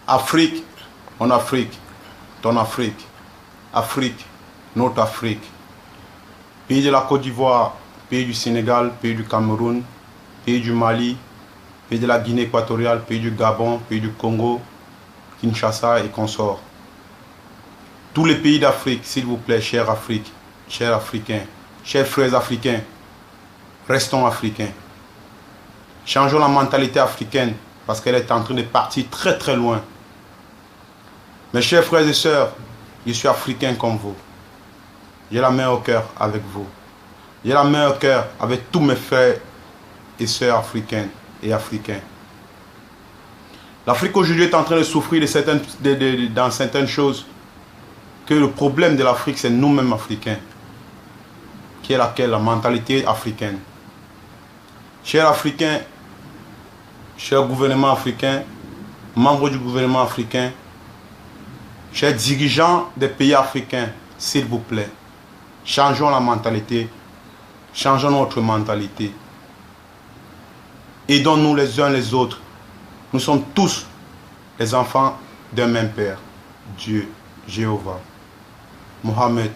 Afrique, mon Afrique, ton Afrique. Afrique, notre Afrique. Pays de la Côte d'Ivoire, pays du Sénégal, pays du Cameroun, pays du Mali, pays de la Guinée équatoriale, pays du Gabon, pays du Congo, Kinshasa et consorts. Tous les pays d'Afrique, s'il vous plaît, chère Afrique, chers Africains, chers frères africains, restons africains. Changeons la mentalité africaine parce qu'elle est en train de partir très très loin. Mes chers frères et sœurs, je suis africain comme vous. J'ai la main au cœur avec vous. J'ai la main au cœur avec tous mes frères et sœurs africaines et africains. L'Afrique aujourd'hui est en train de souffrir dans certaines choses. Que le problème de l'Afrique, c'est nous-mêmes africains. Qui est laquelle? La mentalité africaine. Chers Africains, chers gouvernements africains, membres du gouvernement africain, chers dirigeants des pays africains, s'il vous plaît, changeons la mentalité, changeons notre mentalité. Aidons-nous les uns les autres. Nous sommes tous les enfants d'un même Père, Dieu, Jéhovah, Mohammed,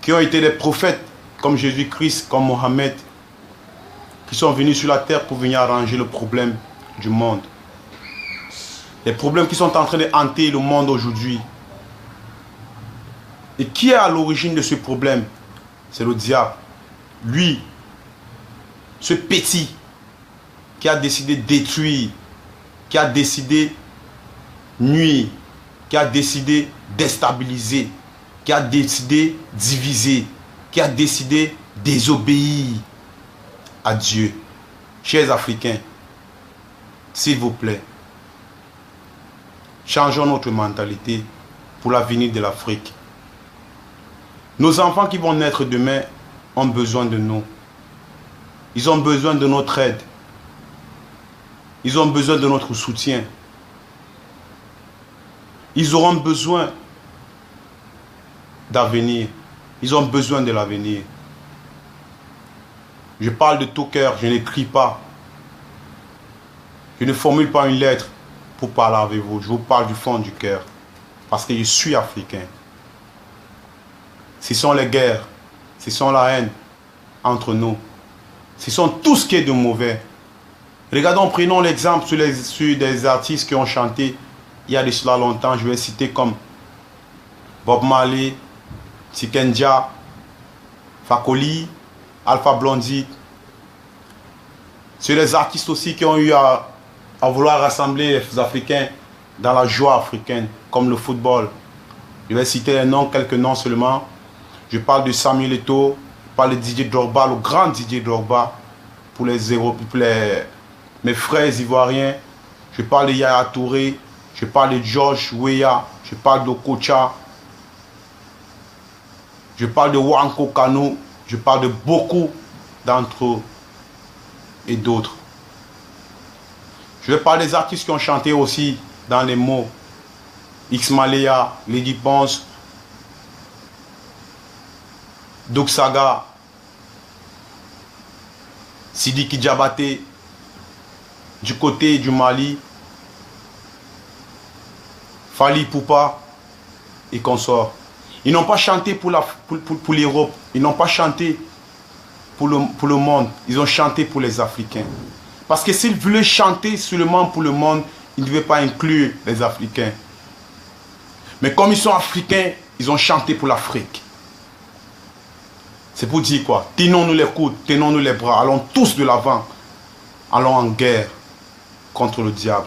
qui ont été des prophètes comme Jésus-Christ, comme Mohammed, qui sont venus sur la terre pour venir arranger le problème du monde. Les problèmes qui sont en train de hanter le monde aujourd'hui. Et qui est à l'origine de ce problème? C'est le diable. Lui, ce petit, qui a décidé de détruire, qui a décidé de nuire, qui a décidé de déstabiliser, qui a décidé de diviser, qui a décidé de désobéir à Dieu. Chers Africains, s'il vous plaît, changeons notre mentalité pour l'avenir de l'Afrique. Nos enfants qui vont naître demain ont besoin de nous. Ils ont besoin de notre aide. Ils ont besoin de notre soutien. Ils auront besoin d'avenir. Ils ont besoin de l'avenir. Je parle de tout cœur, je n'écris pas. Je ne formule pas une lettre pour parler avec vous. Je vous parle du fond du cœur. Parce que je suis africain. Ce sont les guerres, ce sont la haine entre nous. Ce sont tout ce qui est de mauvais. Regardons, prenons l'exemple sur des artistes qui ont chanté il y a de cela longtemps. Je vais citer comme Bob Marley, Tikenja, Fakoli, Alpha Blondy. C'est des artistes aussi qui ont eu à vouloir rassembler les Africains dans la joie africaine, comme le football. Je vais citer les noms, quelques noms seulement. Je parle de Samuel Eto'o, je parle de Didier Drogba, le grand Didier Drogba, pour mes frères ivoiriens. Je parle de Yaya Touré, je parle de George Weah, je parle de Kocha, je parle de Wanko Kano, je parle de beaucoup d'entre eux et d'autres. Je vais parler des artistes qui ont chanté aussi dans les mots. X Malaya, Lady Ponce, Doug Saga, Sidiki Diabaté, du côté du Mali, Fali Poupa et consorts. Ils n'ont pas chanté pour l'Europe, ils n'ont pas chanté pour le monde, ils ont chanté pour les Africains. Parce que s'ils voulaient chanter seulement pour le monde, ils ne devaient pas inclure les Africains. Mais comme ils sont africains, ils ont chanté pour l'Afrique. C'est pour dire quoi? Tenons-nous les coudes, tenons-nous les bras, allons tous de l'avant. Allons en guerre contre le diable.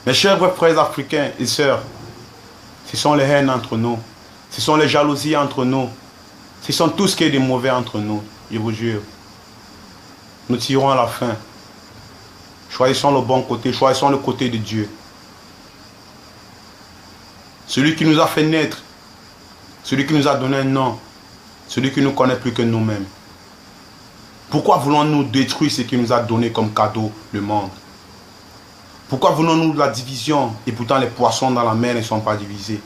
Mes chers frères africains et sœurs, ce sont les haines entre nous. Ce sont les jalousies entre nous. Ce sont tout ce qui est de mauvais entre nous, je vous jure. Nous tirons à la fin. Choisissons le bon côté, choisissons le côté de Dieu. Celui qui nous a fait naître, celui qui nous a donné un nom, celui qui nous connaît plus que nous-mêmes. Pourquoi voulons-nous détruire ce qui nous a donné comme cadeau, le monde? Pourquoi voulons-nous de la division et pourtant les poissons dans la mer ne sont pas divisés?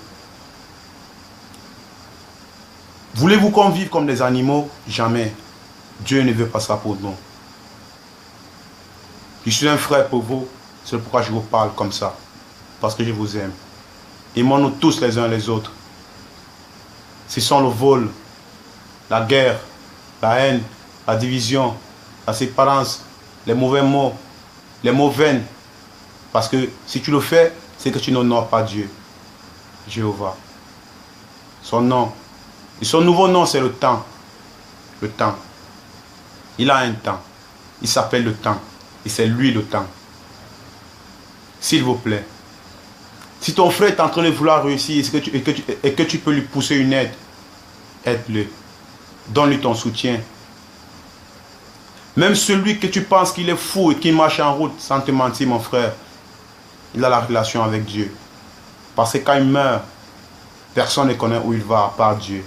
Voulez-vous qu'on vive comme des animaux? Jamais. Dieu ne veut pas ça pour nous. Je suis un frère pour vous, c'est pourquoi je vous parle comme ça. parce que je vous aime. Aimons-nous tous les uns les autres. Ce sont le vol, la guerre, la haine, la division, la séparance, les mauvais mots, les mots vains. Parce que si tu le fais, c'est que tu n'honores pas Dieu, Jéhovah. Son nom. Et son nouveau nom, c'est le temps. Le temps. Il a un temps. Il s'appelle le temps. Et c'est lui le temps. S'il vous plaît. Si ton frère est en train de vouloir réussir et que tu peux lui pousser une aide, aide-le. Donne-lui ton soutien. Même celui que tu penses qu'il est fou et qui marche en route, sans te mentir, mon frère, il a la relation avec Dieu. Parce que quand il meurt, personne ne connaît où il va, à part Dieu.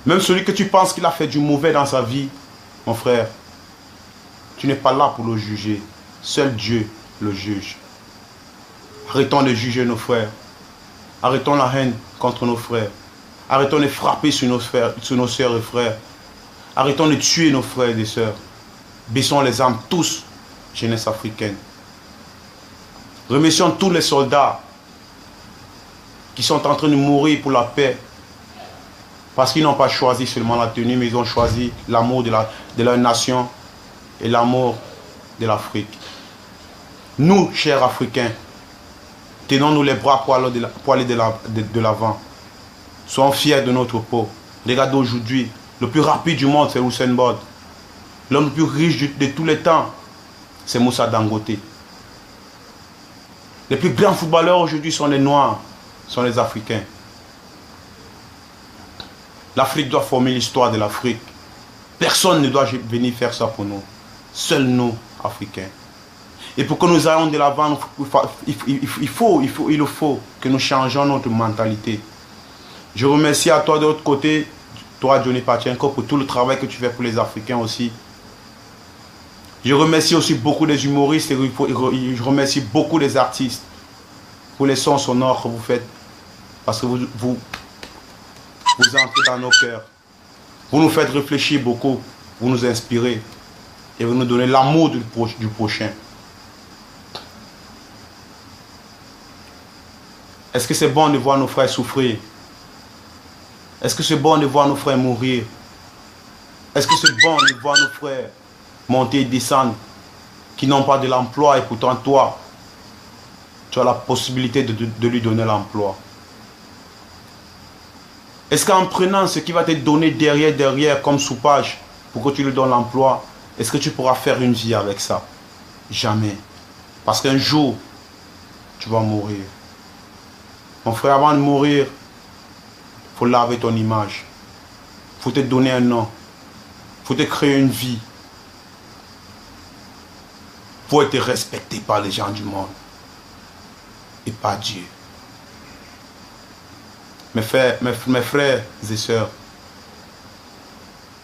Même celui que tu penses qu'il a fait du mauvais dans sa vie, mon frère, tu n'es pas là pour le juger. Seul Dieu le juge. Arrêtons de juger nos frères. Arrêtons la haine contre nos frères. Arrêtons de frapper sur nos sœurs et frères. Arrêtons de tuer nos frères et sœurs. Baissons les armes tous, jeunesse africaine. Remercions tous les soldats qui sont en train de mourir pour la paix. Parce qu'ils n'ont pas choisi seulement la tenue, mais ils ont choisi l'amour de leur nation et l'amour de l'Afrique. Nous, chers Africains, tenons-nous les bras pour aller de l'avant. Soyons fiers de notre peau. Regardez aujourd'hui, le plus rapide du monde, c'est Usain Bolt. L'homme le plus riche de tous les temps, c'est Moussa Dangote. Les plus grands footballeurs aujourd'hui sont les Noirs, sont les Africains. L'Afrique doit former l'histoire de l'Afrique. Personne ne doit venir faire ça pour nous. Seuls nous, Africains. Et pour que nous ayons de l'avant, il faut que nous changeons notre mentalité. Je remercie à toi de l'autre côté, toi Johnny Pachenko, pour tout le travail que tu fais pour les Africains aussi. Je remercie aussi beaucoup des humoristes et je remercie beaucoup des artistes pour les sons sonores que vous faites. Parce que vous entrez dans nos cœurs. Vous nous faites réfléchir beaucoup, vous nous inspirez et vous nous donnez l'amour du prochain. Est-ce que c'est bon de voir nos frères souffrir? Est-ce que c'est bon de voir nos frères mourir? Est-ce que c'est bon de voir nos frères monter et descendre, qui n'ont pas de l'emploi et pourtant toi, tu as la possibilité de lui donner l'emploi? Est-ce qu'en prenant ce qui va te donner derrière comme soupage pour que tu lui donnes l'emploi, est-ce que tu pourras faire une vie avec ça? Jamais. Parce qu'un jour, tu vas mourir. Mon frère, avant de mourir, il faut laver ton image. Il faut te donner un nom. Il faut te créer une vie. Il faut être respecté par les gens du monde. Et par Dieu. Mes frères et sœurs,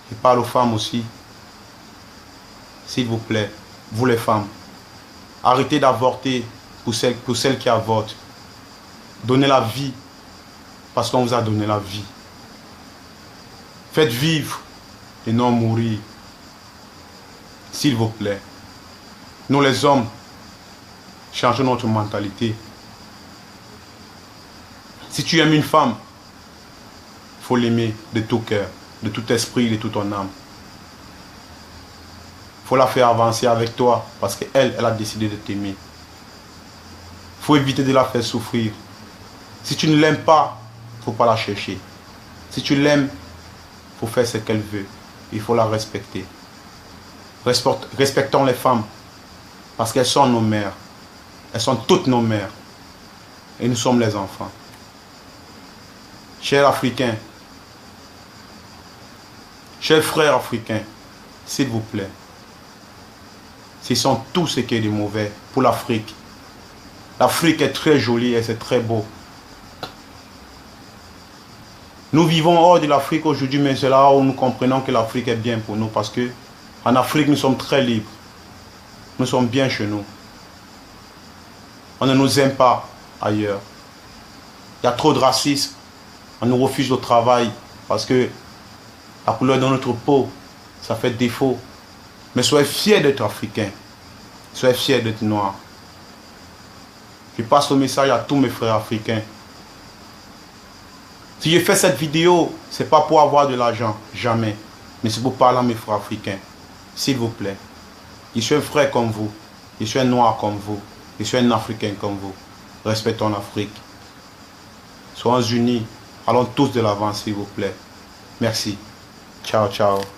je parle aux femmes aussi. S'il vous plaît, vous les femmes, arrêtez d'avorter pour celles qui avortent. Donnez la vie parce qu'on vous a donné la vie. Faites vivre et non mourir. S'il vous plaît. Nous les hommes, changeons notre mentalité. Si tu aimes une femme, il faut l'aimer de tout cœur, de tout esprit, de toute ton âme. Il faut la faire avancer avec toi parce qu'elle a décidé de t'aimer. Il faut éviter de la faire souffrir. Si tu ne l'aimes pas, il ne faut pas la chercher. Si tu l'aimes, il faut faire ce qu'elle veut. Il faut la respecter. Respectons les femmes parce qu'elles sont nos mères. Elles sont toutes nos mères. Et nous sommes les enfants. Chers Africains, chers frères africains, s'il vous plaît, ce sont tout ce qui est de mauvais pour l'Afrique. L'Afrique est très jolie et c'est très beau. Nous vivons hors de l'Afrique aujourd'hui, mais c'est là où nous comprenons que l'Afrique est bien pour nous parce que en Afrique, nous sommes très libres. Nous sommes bien chez nous. On ne nous aime pas ailleurs. Il y a trop de racisme. On nous refuse le travail parce que la couleur de notre peau, ça fait défaut. Mais soyez fiers d'être africains. Soyez fiers d'être noirs. Je passe le message à tous mes frères africains. Si je fais cette vidéo, ce n'est pas pour avoir de l'argent, jamais. Mais c'est pour parler à mes frères africains. S'il vous plaît. Je suis un frère comme vous. Je suis un noir comme vous. Je suis un africain comme vous. Respectons l'Afrique. Soyons unis. Allons tous de l'avant, s'il vous plaît. Merci. Ciao, ciao.